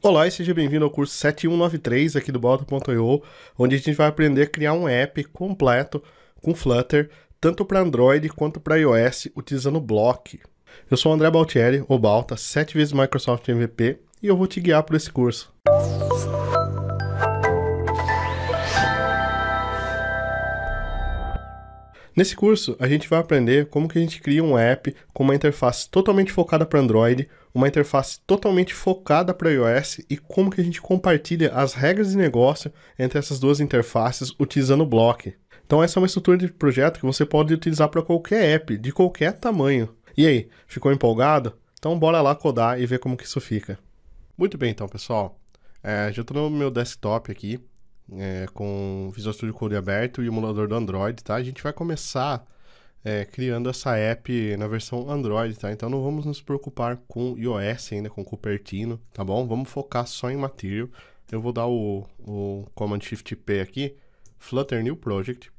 Olá e seja bem-vindo ao curso 7193 aqui do Balta.io, onde a gente vai aprender a criar um app completo com Flutter, tanto para Android quanto para iOS, utilizando Block. Eu sou o André Baltieri, o Balta, 7 vezes Microsoft MVP, e eu vou te guiar por esse curso. Nesse curso, a gente vai aprender como que a gente cria um app com uma interface totalmente focada para Android, uma interface totalmente focada para iOS e como que a gente compartilha as regras de negócio entre essas duas interfaces utilizando o Block. Então essa é uma estrutura de projeto que você pode utilizar para qualquer app, de qualquer tamanho. E aí, ficou empolgado? Então bora lá codar e ver como que isso fica. Muito bem então, pessoal. Já estou no meu desktop aqui, com o Visual Studio Code aberto e o emulador do Android, tá? A gente vai começar criando essa app na versão Android, tá? Então não vamos nos preocupar com iOS ainda, com Cupertino, tá bom? Vamos focar só em Material. Eu vou dar o Command Shift P aqui, Flutter New Project,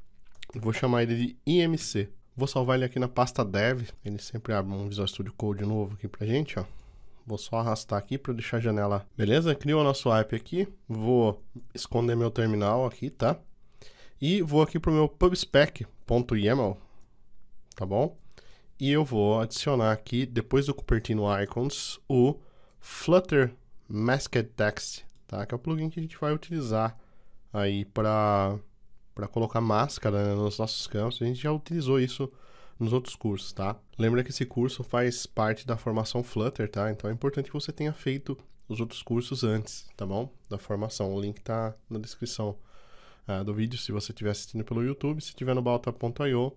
vou chamar ele de IMC. Vou salvar ele aqui na pasta Dev, ele sempre abre um Visual Studio Code novo aqui pra gente, ó. Vou só arrastar aqui para deixar a janela. Beleza? Criou o nosso app aqui. Vou esconder meu terminal aqui, tá? E vou aqui para o meu pubspec.yaml, tá bom? E eu vou adicionar aqui, depois do Cupertino Icons, o Flutter Masked Text, tá? Que é o plugin que a gente vai utilizar aí para colocar máscara, né, nos nossos campos. A gente já utilizou isso nos outros cursos, tá? Lembra que esse curso faz parte da formação Flutter, tá? Então é importante que você tenha feito os outros cursos antes, tá bom? Da formação. O link tá na descrição do vídeo, se você estiver assistindo pelo YouTube. Se estiver no Balta.io,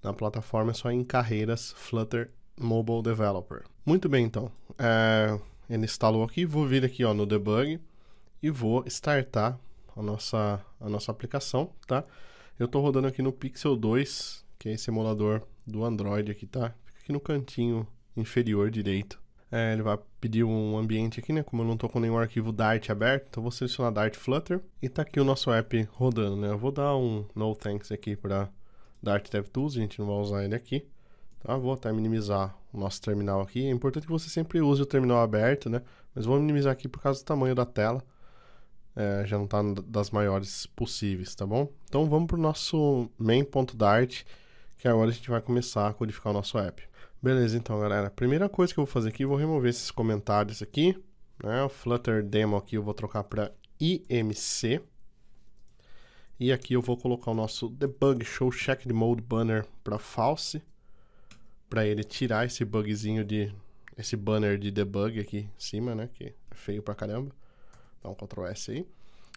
na plataforma é só em Carreiras Flutter Mobile Developer. Muito bem, então. Ele instalou aqui. Vou vir aqui, ó, no debug e vou startar a nossa aplicação, tá? Eu tô rodando aqui no Pixel 2, que é esse emulador do Android aqui, tá? Fica aqui no cantinho inferior direito. Ele vai pedir um ambiente aqui, né? Como eu não tô com nenhum arquivo Dart aberto, então vou selecionar Dart Flutter e tá aqui o nosso app rodando, né? Eu vou dar um no thanks aqui para Dart DevTools, a gente não vai usar ele aqui, tá? Vou até minimizar o nosso terminal aqui. É importante que você sempre use o terminal aberto, né? Mas vou minimizar aqui por causa do tamanho da tela. Já não tá das maiores possíveis, tá bom? Então vamos pro nosso main.dart, que agora a gente vai começar a codificar o nosso app. Beleza, então, galera. A primeira coisa que eu vou fazer aqui, eu vou remover esses comentários aqui, né? O Flutter Demo aqui eu vou trocar para IMC. E aqui eu vou colocar o nosso Debug Show Checked Mode Banner para False, para ele tirar esse bugzinho esse banner de debug aqui em cima, né? Que é feio pra caramba. Dá um Ctrl S aí.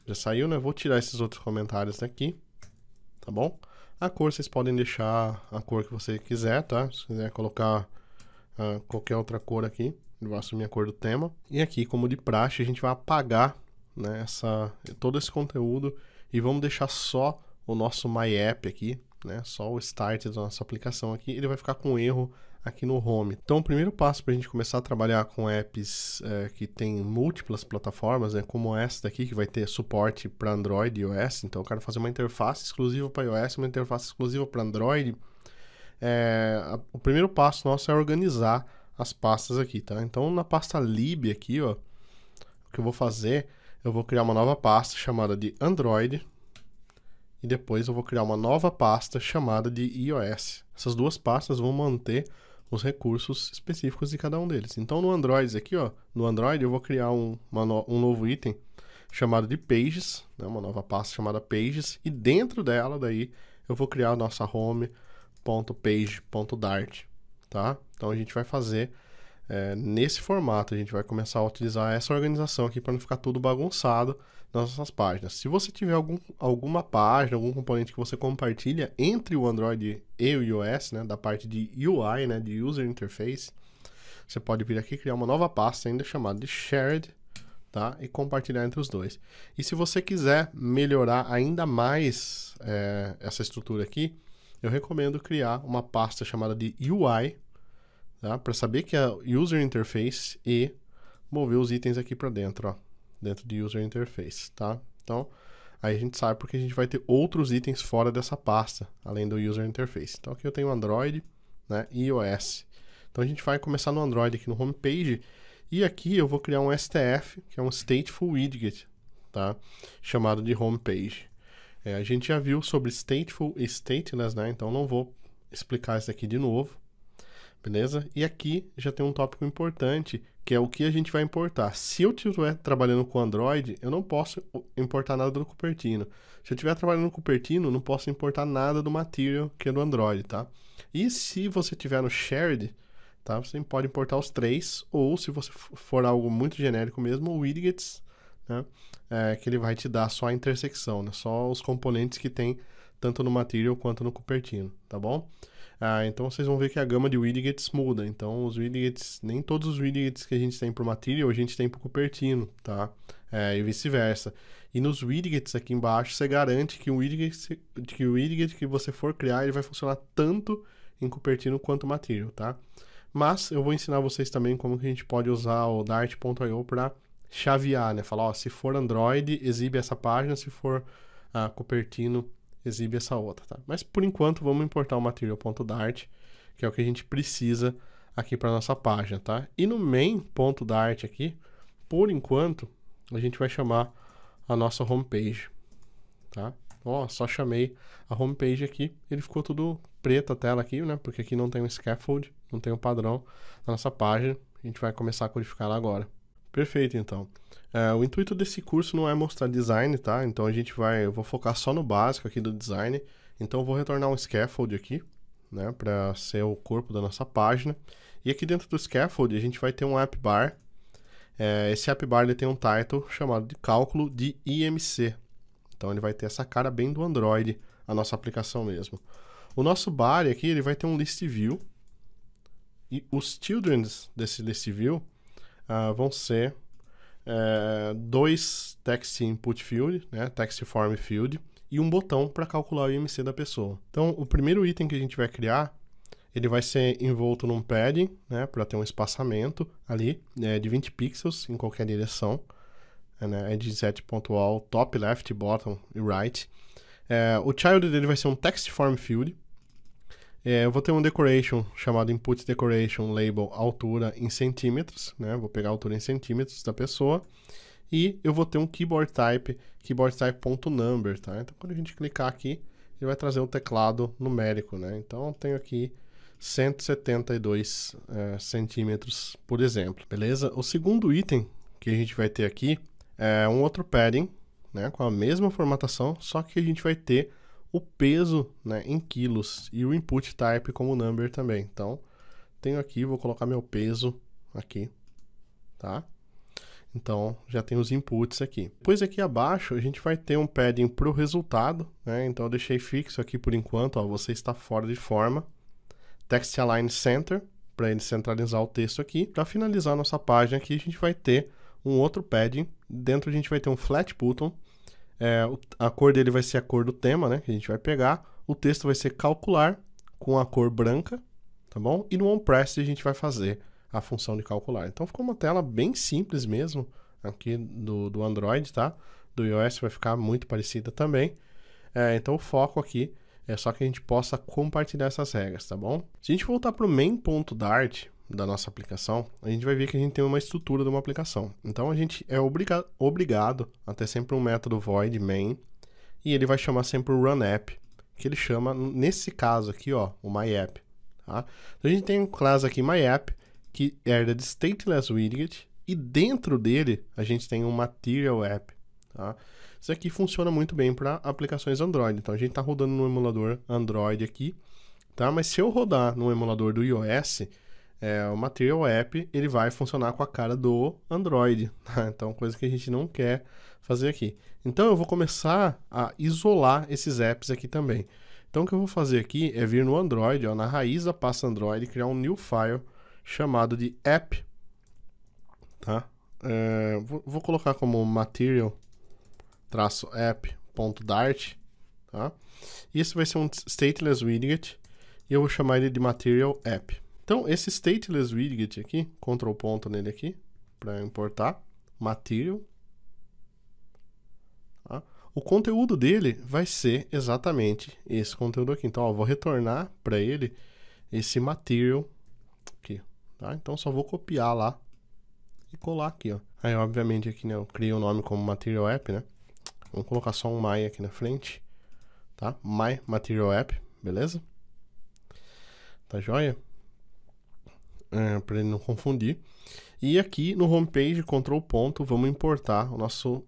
Já saiu, né? Vou tirar esses outros comentários daqui, tá bom? A cor, vocês podem deixar a cor que você quiser, tá? Se quiser colocar qualquer outra cor aqui, eu vou assumir a cor do tema. E aqui, como de praxe, a gente vai apagar, né, todo esse conteúdo e vamos deixar só o nosso My App aqui, né? Só o start da nossa aplicação aqui. Ele vai ficar com erro aqui no Home. Então, o primeiro passo para a gente começar a trabalhar com apps que tem múltiplas plataformas, né, como essa daqui, que vai ter suporte para Android e iOS. Então, eu quero fazer uma interface exclusiva para iOS, uma interface exclusiva para Android. O primeiro passo nosso é organizar as pastas aqui, tá? Então, na pasta lib aqui, ó, o que eu vou fazer, eu vou criar uma nova pasta chamada de Android. E depois eu vou criar uma nova pasta chamada de iOS. Essas duas pastas vão manter os recursos específicos de cada um deles. Então no Android aqui, ó, no Android eu vou criar um novo item chamado de Pages, né, uma nova pasta chamada Pages, e dentro dela daí eu vou criar a nossa home.page.dart, tá? Então a gente vai fazer nesse formato, a gente vai começar a utilizar essa organização aqui para não ficar tudo bagunçado nas nossas páginas. Se você tiver alguma página, algum componente que você compartilha entre o Android e o iOS, né, da parte de UI, né, de User Interface, você pode vir aqui criar uma nova pasta ainda chamada de Shared, tá, e compartilhar entre os dois. E se você quiser melhorar ainda mais essa estrutura aqui, eu recomendo criar uma pasta chamada de UI, tá, para saber que é User Interface e mover os itens aqui para dentro, ó, dentro de User Interface, tá? Então, aí a gente sabe porque a gente vai ter outros itens fora dessa pasta, além do User Interface. Então, aqui eu tenho Android, né, e iOS. Então, a gente vai começar no Android aqui no Homepage E aqui eu vou criar um STF, que é um Stateful Widget, tá? Chamado de Homepage. A gente já viu sobre Stateful e Stateless, né? Então não vou explicar isso aqui de novo, beleza? E aqui já tem um tópico importante, que é o que a gente vai importar. Se eu estiver trabalhando com Android, eu não posso importar nada do Cupertino. Se eu estiver trabalhando no Cupertino, não posso importar nada do Material, que é do Android, tá? E se você tiver no Shared, tá? Você pode importar os três, ou se você for algo muito genérico mesmo, o Widgets, né? Que ele vai te dar só a intersecção, né? Só os componentes que tem tanto no Material quanto no Cupertino, tá bom? Então vocês vão ver que a gama de widgets muda. Então os widgets, nem todos os widgets que a gente tem para o Material a gente tem para o Cupertino, tá? E vice-versa. E nos widgets aqui embaixo você garante que o widget que você for criar ele vai funcionar tanto em Cupertino quanto Material, tá? Mas eu vou ensinar vocês também como que a gente pode usar o Dart.io para chavear, né? Falar, ó, se for Android, exibe essa página, se for Cupertino, exibe essa outra, tá? Mas por enquanto vamos importar o material.dart, que é o que a gente precisa aqui para nossa página, tá? E no main.dart aqui, por enquanto, a gente vai chamar a nossa homepage, tá? Ó, só chamei a homepage aqui, ele ficou tudo preto a tela aqui, né? Porque aqui não tem um scaffold, não tem um padrão na nossa página. A gente vai começar a codificar ela agora. Perfeito, então. O intuito desse curso não é mostrar design, tá? Então eu vou focar só no básico aqui do design. Então eu vou retornar um scaffold aqui, né? Para ser o corpo da nossa página. E aqui dentro do scaffold a gente vai ter um app bar. Esse app bar ele tem um title chamado de cálculo de IMC. Então ele vai ter essa cara bem do Android, a nossa aplicação mesmo. O nosso bar aqui ele vai ter um list view. E os children desse list view vão ser dois text input field, né, text form field, e um botão para calcular o IMC da pessoa. Então, o primeiro item que a gente vai criar, ele vai ser envolto num padding, né, para ter um espaçamento ali de 20 pixels em qualquer direção, né, de z.all, top, left, bottom e right. O child dele vai ser um text form field. Eu vou ter um decoration chamado input decoration label altura em centímetros, né? Vou pegar a altura em centímetros da pessoa. E eu vou ter um keyboard type.number, tá? Então quando a gente clicar aqui, ele vai trazer um teclado numérico, né? Então eu tenho aqui 172 centímetros, por exemplo, beleza? O segundo item que a gente vai ter aqui é um outro padding, né? Com a mesma formatação, só que a gente vai ter o peso, né, em quilos e o input type como number também. Então, tenho aqui, vou colocar meu peso aqui, tá? Então, já tem os inputs aqui. Depois aqui abaixo, a gente vai ter um padding para o resultado, né? Então, eu deixei fixo aqui por enquanto, ó, você está fora de forma. Text Align Center, para ele centralizar o texto aqui. Para finalizar a nossa página aqui, a gente vai ter um outro padding. Dentro a gente vai ter um flat button. A cor dele vai ser a cor do tema, né, que a gente vai pegar. O texto vai ser calcular com a cor branca, tá bom? E no onPress a gente vai fazer a função de calcular. Então ficou uma tela bem simples mesmo aqui do Android, tá? Do iOS vai ficar muito parecida também. Então o foco aqui é só que a gente possa compartilhar essas regras, tá bom? Se a gente voltar para o main.dart da nossa aplicação, a gente vai ver que a gente tem uma estrutura de uma aplicação. Então a gente é obrigado a ter sempre um método void main e ele vai chamar sempre o runApp, que ele chama, nesse caso aqui, ó, o myApp. Tá? Então a gente tem um class aqui myApp que herda de stateless widget e dentro dele a gente tem um material app. Tá? Isso aqui funciona muito bem para aplicações Android. Então a gente está rodando no emulador Android aqui, tá? Mas se eu rodar no emulador do iOS, o Material App ele vai funcionar com a cara do Android, tá? Então, coisa que a gente não quer fazer aqui. Então, eu vou começar a isolar esses apps aqui também. Então, o que eu vou fazer aqui é vir no Android, ó, na raiz da pasta Android, criar um new file chamado de app, tá? Vou colocar como material-app.dart, tá? E esse vai ser um stateless widget e eu vou chamar ele de Material App. Então, esse stateless widget aqui, Ctrl ponto nele aqui, para importar, material. Tá? O conteúdo dele vai ser exatamente esse conteúdo aqui. Então, ó, vou retornar para ele esse material aqui. Tá? Então, só vou copiar lá e colar aqui, ó. Aí, obviamente, aqui, né, eu criei o nome como Material App, né? Vamos colocar só um My aqui na frente, tá? My Material App, beleza? Tá joia? Para ele não confundir. E aqui no homepage, control ponto, vamos importar o nosso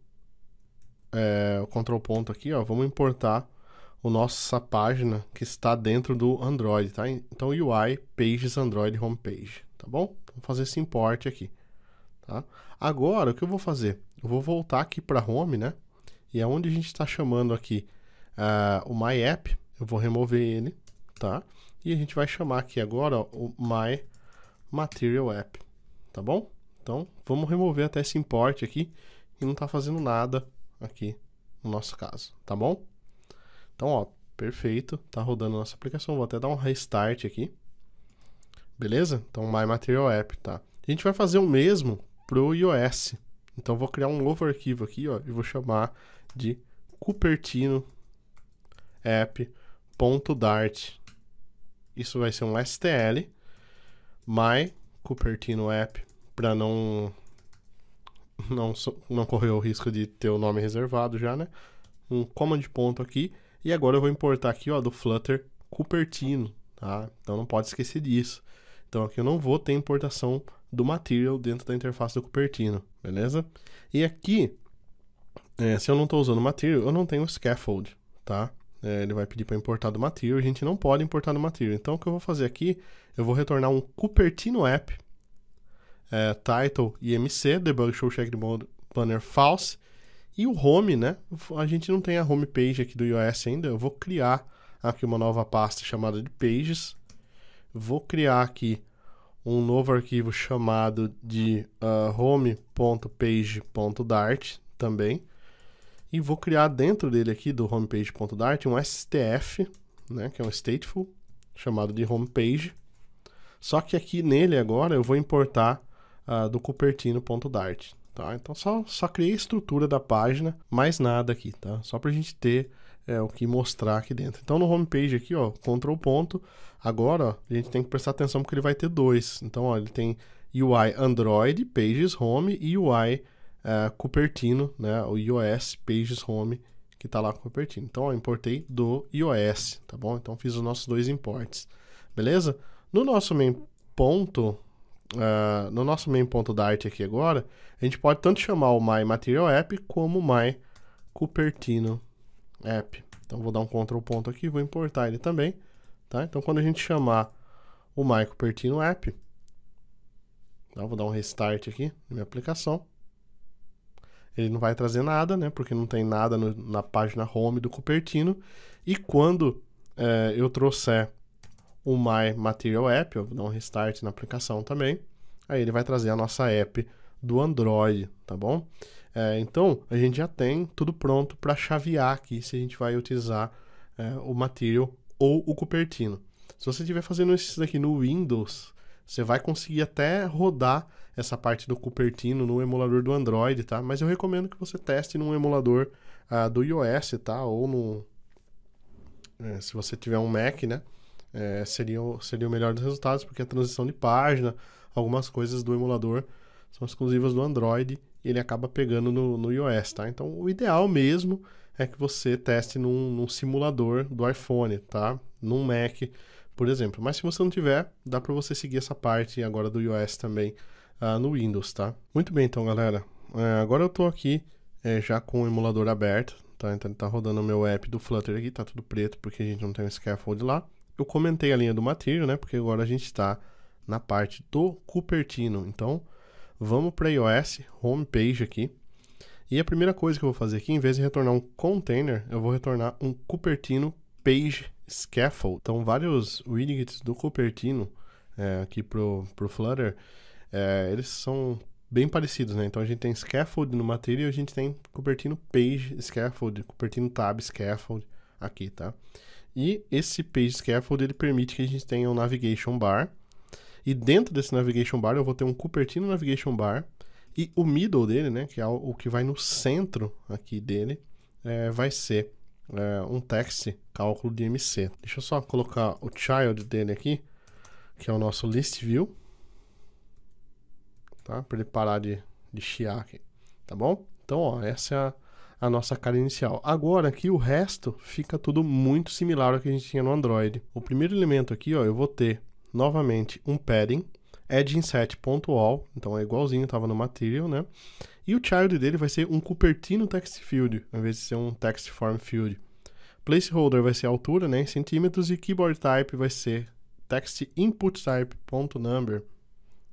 o control ponto aqui, ó, vamos importar a nossa página que está dentro do Android, tá? Então UI Pages Android Homepage, tá bom? Vamos fazer esse import aqui, tá? Agora o que eu vou fazer? Eu vou voltar aqui para Home, né? E é onde a gente está chamando aqui o My App, eu vou remover ele, tá? E a gente vai chamar aqui agora, ó, o My Material App, tá bom? Então vamos remover até esse import aqui e não está fazendo nada aqui no nosso caso, tá bom? Então, ó, perfeito, tá rodando a nossa aplicação, vou até dar um restart aqui, beleza? Então, My Material App, tá? A gente vai fazer o mesmo pro iOS, então vou criar um novo arquivo aqui, ó, e vou chamar de Cupertino app.dart. Isso vai ser um STL, My Cupertino App, para não correr o risco de ter o nome reservado já, né? Um command ponto aqui. E agora eu vou importar aqui, ó, do Flutter Cupertino, tá? Então não pode esquecer disso. Então aqui eu não vou ter importação do Material dentro da interface do Cupertino, beleza? E aqui, se eu não estou usando o Material, eu não tenho o Scaffold, tá? Ele vai pedir para importar do Material, a gente não pode importar do Material. Então o que eu vou fazer aqui, eu vou retornar um Cupertino App, title IMC, debug show check mode banner false, e o home, né? A gente não tem a home page aqui do iOS ainda, eu vou criar aqui uma nova pasta chamada de pages, vou criar aqui um novo arquivo chamado de home.page.dart também, e vou criar dentro dele aqui do homepage.dart um STF, né, que é um stateful, chamado de homepage, só que aqui nele agora eu vou importar do Cupertino.dart, tá? Então só criei a estrutura da página, mais nada aqui, tá? Só pra gente ter o que mostrar aqui dentro. Então no homepage aqui, ó, control ponto, agora ó, a gente tem que prestar atenção porque ele vai ter dois. Então ó, ele tem UI Android, Pages Home e UI Cupertino, né? O iOS Pages Home que tá lá com o Cupertino. Então ó, importei do iOS, tá bom? Então fiz os nossos dois imports, beleza? No nosso main.dart aqui agora, a gente pode tanto chamar o My Material App como o My Cupertino App. Então vou dar um Ctrl ponto aqui, vou importar ele também, tá? Então quando a gente chamar o My Cupertino App, tá? Vou dar um restart aqui na minha aplicação. Ele não vai trazer nada, né? Porque não tem nada na página home do Cupertino. E quando eu trouxer o My Material App, eu vou dar um restart na aplicação também, aí ele vai trazer a nossa app do Android, tá bom? Então, a gente já tem tudo pronto para chavear aqui se a gente vai utilizar o Material ou o Cupertino. Se você estiver fazendo isso daqui no Windows, você vai conseguir até rodar essa parte do Cupertino no emulador do Android, tá? Mas eu recomendo que você teste num emulador do iOS, tá? Ou no... se você tiver um Mac, né? Seria o melhor dos resultados, porque a transição de página, algumas coisas do emulador são exclusivas do Android e ele acaba pegando no iOS, tá? Então, o ideal mesmo é que você teste num simulador do iPhone, tá? Num Mac, por exemplo. Mas se você não tiver, dá para você seguir essa parte agora do iOS também no Windows, tá? Muito bem, então, galera. Agora eu tô aqui já com o emulador aberto, tá? Então, ele tá rodando o meu app do Flutter aqui, tá tudo preto porque a gente não tem um scaffold lá. Eu comentei a linha do Material, né? Porque agora a gente está na parte do Cupertino. Então, vamos para iOS, homepage aqui. E a primeira coisa que eu vou fazer aqui, em vez de retornar um container, eu vou retornar um Cupertino Page Scaffold. Então, vários widgets do Cupertino aqui pro Flutter, eles são bem parecidos, né? Então, a gente tem Scaffold no Material, a gente tem Cupertino Page Scaffold, Cupertino Tab Scaffold aqui, tá? E esse Page Scaffold, ele permite que a gente tenha um Navigation Bar. E dentro desse Navigation Bar, eu vou ter um Cupertino Navigation Bar. E o middle dele, né, que é o que vai no centro aqui dele, vai ser um text cálculo de MC. Deixa eu só colocar o child dele aqui, que é o nosso List View. tá? Para ele parar de chiar aqui, tá bom? Então, ó, essa é a nossa cara inicial. Agora aqui o resto fica tudo muito similar ao que a gente tinha no Android. O primeiro elemento aqui, ó, eu vou ter novamente um padding, addInset.all, então é igualzinho, estava no Material, né? E o child dele vai ser um Cupertino Text Field, ao invés de ser um Text Form Field. Placeholder vai ser a altura, né, em centímetros, e Keyboard Type vai ser Text Input Type.number.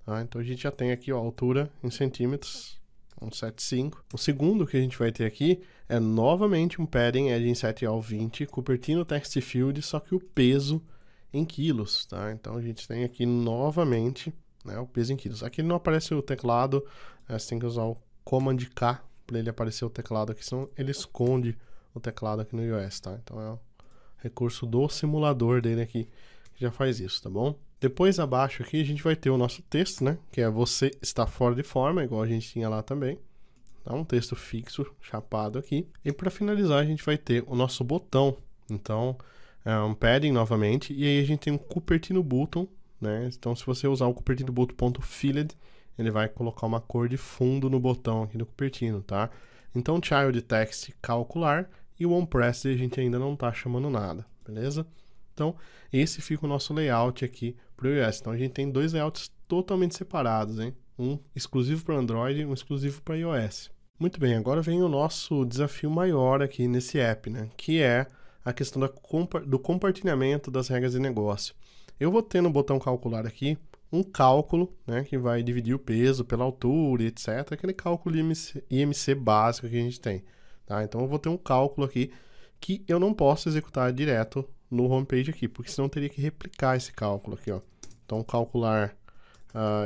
Tá? Então a gente já tem aqui ó, a altura em centímetros, 175. O segundo que a gente vai ter aqui é novamente um padding addInset.all 20, Cupertino Text Field, só que o peso em quilos, tá? Então a gente tem aqui novamente, né, o peso em quilos. Aqui não aparece o teclado, você tem que usar o Command K para ele aparecer o teclado aqui, senão ele esconde o teclado aqui no iOS, tá? Então é o recurso do simulador dele aqui que já faz isso, tá bom? Depois abaixo aqui a gente vai ter o nosso texto, né? Que é você está fora de forma, igual a gente tinha lá também. Tá? Um texto fixo, chapado aqui. E para finalizar a gente vai ter o nosso botão. Então é um padding novamente. E aí a gente tem um Cupertino Button, né? Então se você usar o Cupertino Button.filled, ele vai colocar uma cor de fundo no botão aqui do Cupertino, tá? Então child text calcular e o onPressed a gente ainda não está chamando nada, beleza? Então, esse fica o nosso layout aqui para o iOS. Então, a gente tem dois layouts totalmente separados, hein? Um exclusivo para Android e um exclusivo para iOS. Muito bem, agora vem o nosso desafio maior aqui nesse app, né? Que é a questão do compartilhamento das regras de negócio. Eu vou ter no botão calcular aqui um cálculo, né? Que vai dividir o peso pela altura, etc. Aquele cálculo IMC básico que a gente tem. Tá? Então, eu vou ter um cálculo aqui que eu não posso executar direto no homepage aqui, porque senão eu teria que replicar esse cálculo aqui, ó. Então, calcular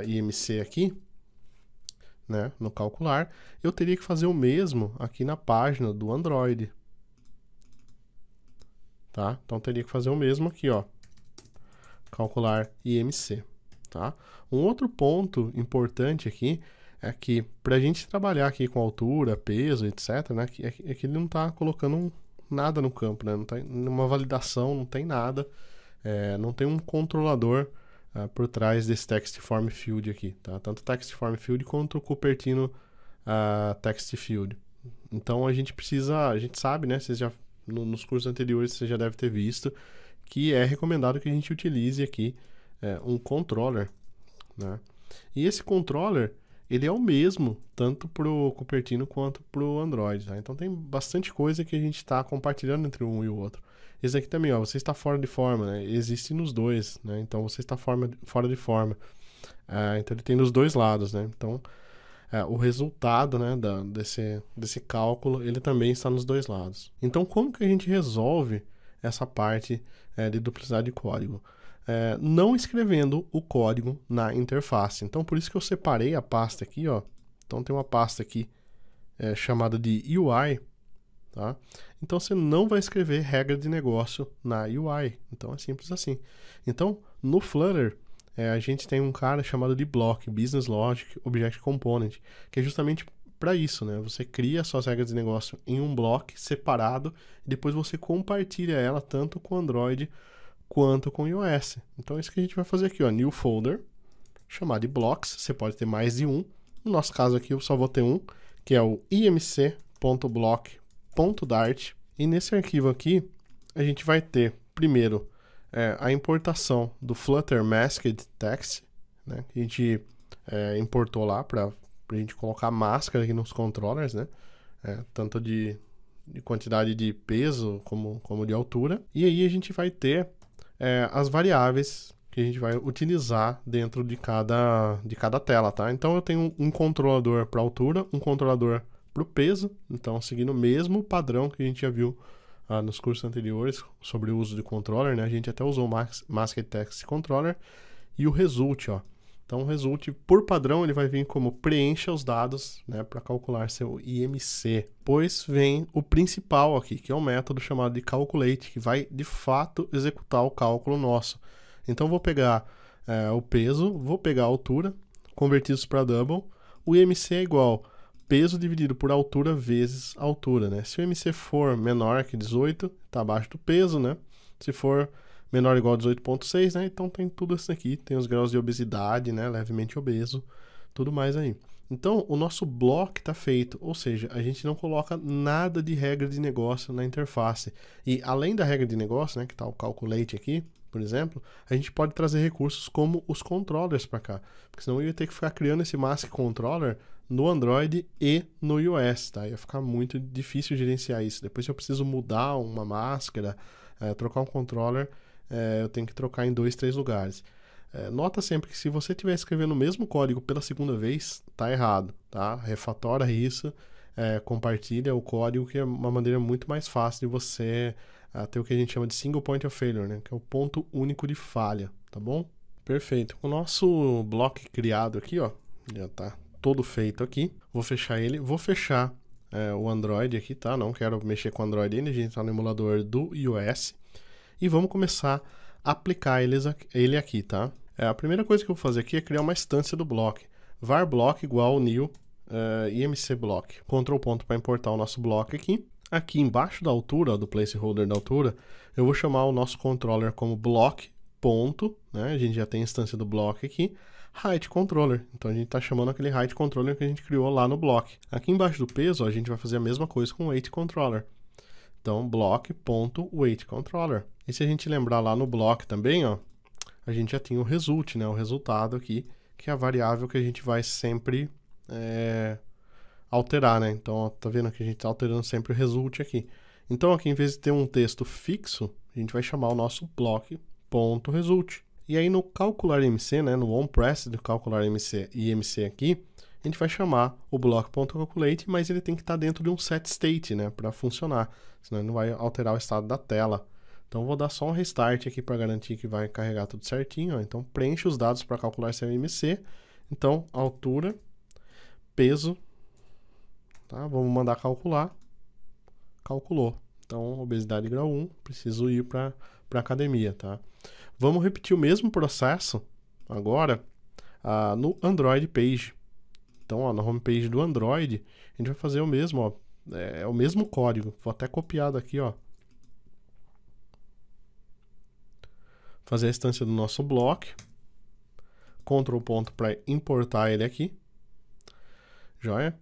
IMC aqui, né, no calcular, eu teria que fazer o mesmo aqui na página do Android, tá? Então, teria que fazer o mesmo aqui, ó, calcular IMC, tá? Um outro ponto importante aqui é que para a gente trabalhar aqui com altura, peso, etc, né, é que ele não está colocando nada no campo, né? Não tem uma validação, não tem nada, não tem um controlador por trás desse Text Form Field aqui, tá? Tanto o Text Form Field quanto o Cupertino Text Field. Então a gente sabe, né? Vocês já, nos cursos anteriores você já deve ter visto que é recomendado que a gente utilize aqui um controller, né? E esse controller ele é o mesmo, tanto para o Cupertino quanto para o Android, tá? Então tem bastante coisa que a gente está compartilhando entre um e o outro. Esse aqui também, ó, você está fora de forma, né? Existe nos dois, né? Então você está fora de forma. Então ele tem nos dois lados, né? Então o resultado, né, desse cálculo, ele também está nos dois lados. Então como que a gente resolve essa parte de duplicidade de código? Não escrevendo o código na interface. Então, por isso que eu separei a pasta aqui, ó. Então, tem uma pasta aqui chamada de UI, tá? Então, você não vai escrever regra de negócio na UI. Então, é simples assim. Então, no Flutter, a gente tem um cara chamado de Block, Business Logic Object Component, que é justamente para isso, né? Você cria suas regras de negócio em um bloco separado e depois você compartilha ela tanto com Android quanto com iOS. Então é isso que a gente vai fazer aqui, ó, new folder, chamado de blocks, você pode ter mais de um. No nosso caso aqui eu só vou ter um, que é o imc.block.dart. E nesse arquivo aqui, a gente vai ter, primeiro, a importação do Flutter Masked Text, né, que a gente importou lá para a gente colocar máscara aqui nos controllers, né, tanto de quantidade de peso como de altura. E aí a gente vai ter as variáveis que a gente vai utilizar dentro de cada tela, tá? Então eu tenho um controlador para altura, um controlador para o peso, então seguindo o mesmo padrão que a gente já viu nos cursos anteriores sobre o uso de controller, né? A gente até usou o Masked Text Controller e o result, ó. Então o result, por padrão, ele vai vir como preencha os dados, né, para calcular seu IMC. Depois vem o principal aqui, que é um método chamado de calculate, que vai de fato executar o cálculo nosso. Então vou pegar o peso, vou pegar a altura, converter isso para double. O IMC é igual peso dividido por altura vezes altura, né? Se o IMC for menor que 18, está abaixo do peso, né? Se for menor ou igual a 18,6, né? Então tem tudo isso aqui, tem os graus de obesidade, né? Levemente obeso, tudo mais aí. Então, o nosso block está feito, ou seja, a gente não coloca nada de regra de negócio na interface. E além da regra de negócio, né, que está o calculate aqui, por exemplo, a gente pode trazer recursos como os controllers para cá, porque senão eu ia ter que ficar criando esse mask controller no Android e no iOS, tá? Ia ficar muito difícil gerenciar isso. Depois, se eu preciso mudar uma máscara, trocar um controller, eu tenho que trocar em 2, 3 lugares. Nota sempre que se você estiver escrevendo o mesmo código pela segunda vez, tá errado, tá? Refatora isso, compartilha o código, que é uma maneira muito mais fácil de você ter o que a gente chama de single point of failure, né? Que é o ponto único de falha, tá bom? Perfeito. O nosso bloco criado aqui, ó, já tá todo feito aqui. Vou fechar ele, vou fechar o Android aqui, tá? Não quero mexer com o Android ainda, a gente tá no emulador do iOS. E vamos começar a aplicar ele aqui, tá? A primeira coisa que eu vou fazer aqui é criar uma instância do block. var block igual new imc block. Ctrl ponto para importar o nosso block aqui. Aqui embaixo da altura, do placeholder da altura, eu vou chamar o nosso controller como block ponto, né? A gente já tem a instância do block aqui. Height controller. Então a gente está chamando aquele height controller que a gente criou lá no block. Aqui embaixo do peso, ó, a gente vai fazer a mesma coisa com o weight controller. Então block.weight controller. E se a gente lembrar lá no block também, ó, a gente já tinha o result, né? O resultado aqui, que é a variável que a gente vai sempre alterar, né? Então, ó, tá vendo que a gente tá alterando sempre o result aqui. Então, aqui, em vez de ter um texto fixo, a gente vai chamar o nosso block.result. E aí, no calcular MC, né? No onPress do calcular MC e MC aqui, a gente vai chamar o block.calculate, mas ele tem que estar dentro de um set state, né? Para funcionar, senão ele não vai alterar o estado da tela. Então, vou dar só um restart aqui para garantir que vai carregar tudo certinho. Ó. Então, preenche os dados para calcular seu MC. Então, altura, peso, tá? Vamos mandar calcular. Calculou. Então, obesidade grau 1, preciso ir para academia, tá? Vamos repetir o mesmo processo agora no Android Page. Então, ó, na homepage do Android, a gente vai fazer o mesmo, ó. É o mesmo código. Vou até copiar daqui, ó. Fazer a instância do nosso block, Ctrl ponto para importar ele aqui, joia?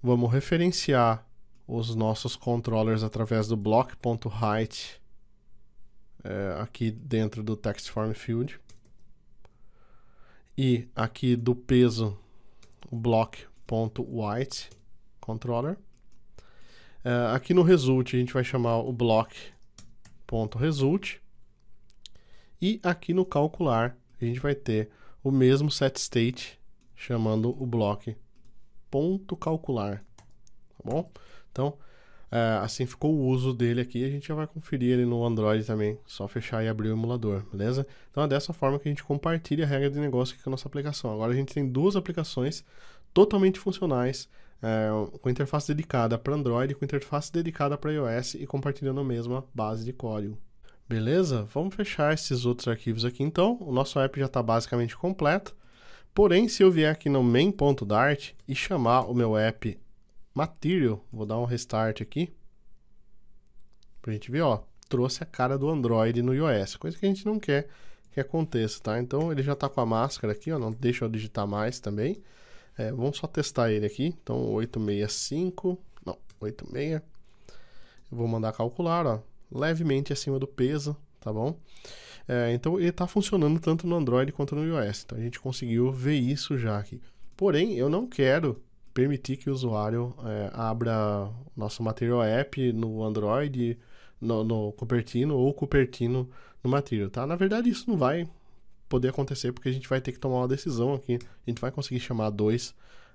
Vamos referenciar os nossos controllers através do block.height aqui dentro do TextForm Field, e aqui do peso o block.weight controller. Aqui no result a gente vai chamar o block.result. E aqui no calcular, a gente vai ter o mesmo set state, chamando o block.calcular, tá bom? Então, assim ficou o uso dele aqui, a gente já vai conferir ele no Android também, só fechar e abrir o emulador, beleza? Então é dessa forma que a gente compartilha a regra de negócio aqui com a nossa aplicação. Agora a gente tem duas aplicações totalmente funcionais, com interface dedicada para Android, com interface dedicada para iOS e compartilhando a mesma base de código. Beleza? Vamos fechar esses outros arquivos aqui então. O nosso app já está basicamente completo. Porém, se eu vier aqui no main.dart e chamar o meu app Material, vou dar um restart aqui, pra gente ver, ó, trouxe a cara do Android no iOS, coisa que a gente não quer que aconteça, tá? Então ele já está com a máscara aqui, ó, não deixa eu digitar mais também. Vamos só testar ele aqui. Então 865, não, 86. Eu vou mandar calcular, ó, levemente acima do peso, tá bom? Então ele está funcionando tanto no Android quanto no iOS. Então a gente conseguiu ver isso já aqui. Porém, eu não quero permitir que o usuário abra nosso Material App no Android, no Cupertino ou Cupertino no Material, tá? Na verdade, isso não vai poder acontecer porque a gente vai ter que tomar uma decisão aqui. A gente vai conseguir chamar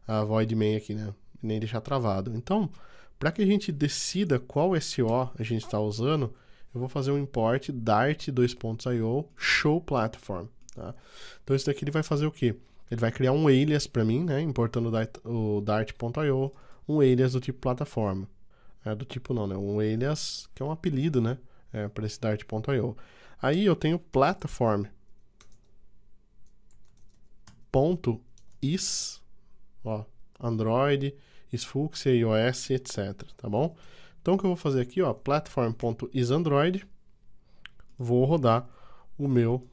a void main aqui, né? E nem deixar travado. Então, para que a gente decida qual SO a gente está usando, eu vou fazer um import dart2.io show platform, tá? Então isso daqui ele vai fazer o quê? Ele vai criar um alias para mim, né? Importando o dart.io, um alias do tipo plataforma. Do tipo não, né? Um alias que é um apelido, né? Para esse dart.io. Aí eu tenho platform.is, ó, Android, Fuchsia, iOS, etc, tá bom? Então o que eu vou fazer aqui, ó, platform.isAndroid, vou rodar o meu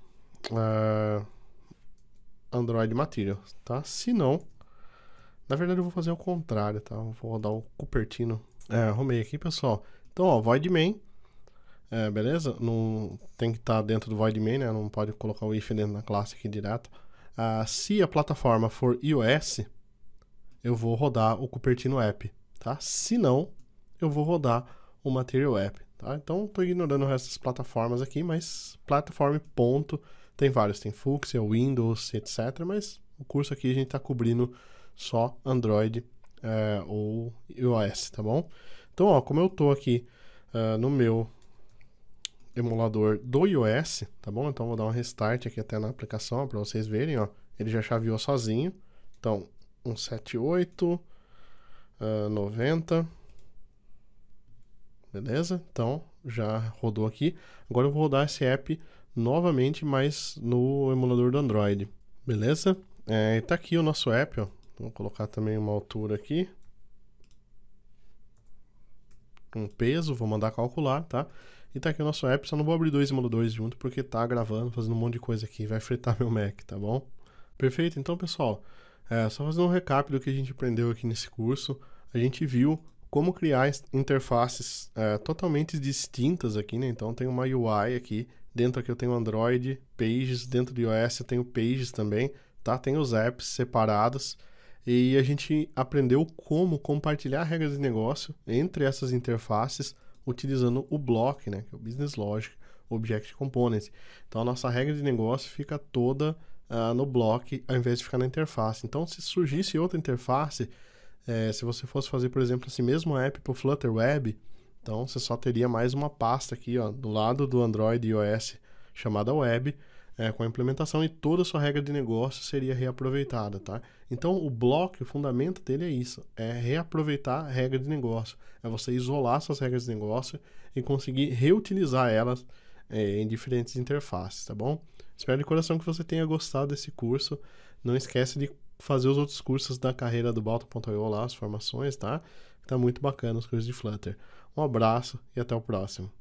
Android Material, tá? Se não, na verdade eu vou fazer o contrário, tá? Eu vou rodar o Cupertino. Arrumei aqui, pessoal. Então, ó, void main, beleza? Não tem que estar dentro do void main, né? Não pode colocar o if dentro da classe aqui direto. Se a plataforma for iOS, eu vou rodar o Cupertino App, tá? Se não, eu vou rodar o Material App, tá? Então, estou ignorando o resto das plataformas aqui, mas plataforma ponto, tem vários, tem Fuchsia, Windows, etc. Mas o curso aqui a gente está cobrindo só Android ou iOS, tá bom? Então, ó, como eu tô aqui no meu emulador do iOS, tá bom? Então, vou dar um restart aqui até na aplicação para vocês verem, ó. Ele já chaveou sozinho. Então, 178, 90, beleza? Então, já rodou aqui. Agora eu vou rodar esse app novamente, mas no emulador do Android, beleza? E tá aqui o nosso app, ó. Vou colocar também uma altura aqui. Um peso, vou mandar calcular, tá? E tá aqui o nosso app, só não vou abrir dois emuladores junto porque tá gravando, fazendo um monte de coisa aqui, vai fritar meu Mac, tá bom? Perfeito, então pessoal, só fazer um recap do que a gente aprendeu aqui nesse curso. A gente viu como criar interfaces totalmente distintas aqui, né? Então tem uma UI aqui, dentro aqui eu tenho Android, Pages, dentro do iOS eu tenho Pages também, tá? Tem os apps separados. E a gente aprendeu como compartilhar regras de negócio entre essas interfaces utilizando o block, né, que é o Business Logic Object Component. Então a nossa regra de negócio fica toda no block ao invés de ficar na interface. Então se surgisse outra interface, se você fosse fazer, por exemplo, esse mesmo app para o Flutter Web, então você só teria mais uma pasta aqui, ó, do lado do Android e iOS chamada Web, com a implementação, e toda a sua regra de negócio seria reaproveitada, tá? Então, o bloco, o fundamento dele é isso, é reaproveitar a regra de negócio, é você isolar suas regras de negócio e conseguir reutilizar elas em diferentes interfaces, tá bom? Espero de coração que você tenha gostado desse curso. Não esquece de fazer os outros cursos da carreira do Balto.io lá, as formações, tá? Tá muito bacana os cursos de Flutter. Um abraço e até o próximo.